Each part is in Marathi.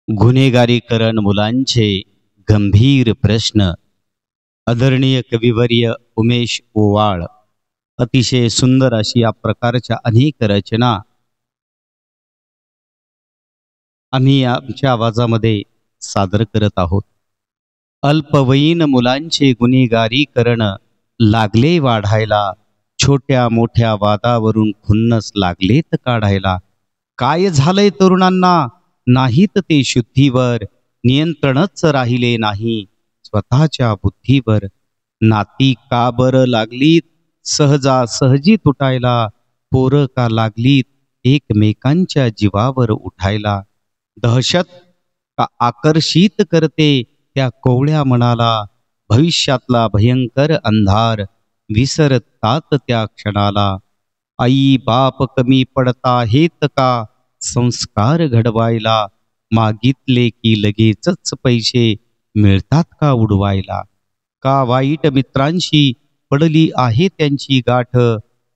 गुन्हेगारीकरण मुलांचे गंभीर प्रश्न. आदरणीय कविवर्य उमेश ओवाळ. अतिशय सुंदर अशी या प्रकारच्या अनेक रचना आम्ही आमच्या आवाजामध्ये सादर करत आहोत. अल्पवयीन मुलांचे गुन्हेगारीकरण लागले वाढायला, छोट्या मोठ्या वादावरून खुन्नस लागलेत काढायला. काय झालंय तरुणांना, नाहीत ते शुद्धीवर, नियंत्रणच राहिले नाही स्वतःच्या बुद्धीवर. नाती का बरं लागलीत सहजासहजी तुटायला, पोरं का लागलीत एकमेकांच्या जीवावर उठायला. दहशत का आकर्षित करते त्या कोवळ्या मनाला, भविष्यातला भयंकर अंधार विसरतात त्या क्षणाला. आई बाप कमी पडताहेत का संस्कार घडवायला, मागितले की लगेचच पैसे मिळतात का उडवायला. का वाईट मित्रांशी पडली आहे त्यांची गाठ,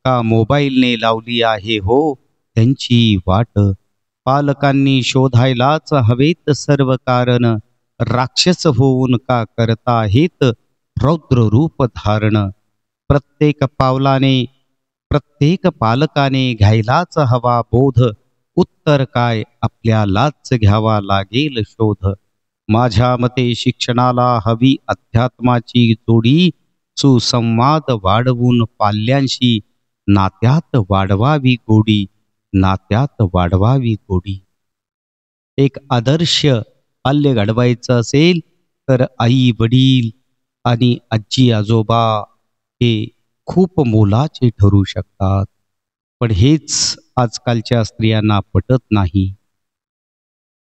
का मोबाईलने लावली आहे हो त्यांची वाट. पालकांनी शोधायलाच हवेत सर्व कारण, राक्षस होऊन का करताहेत रौद्र रूप धारण. प्रत्येक पावलाने प्रत्येक पालकाने घ्यायलाच हवा बोध, उत्तर काय आपल्यालाच घ्यावा लागेल शोध. माझ्या मते शिक्षणाला हवी अध्यात्माची जोडी, सुसंवाद वाढवून पाल्यांशी नात्यात वाढवावी गोडी, नात्यात वाढवावी गोडी. एक आदर्श पाल्य घडवायचं असेल तर आई वडील आणि आजी आजोबा हे खूप मोलाचे ठरू शकतात. पण हेच आजकालच्या स्त्रियांना पटत नाही.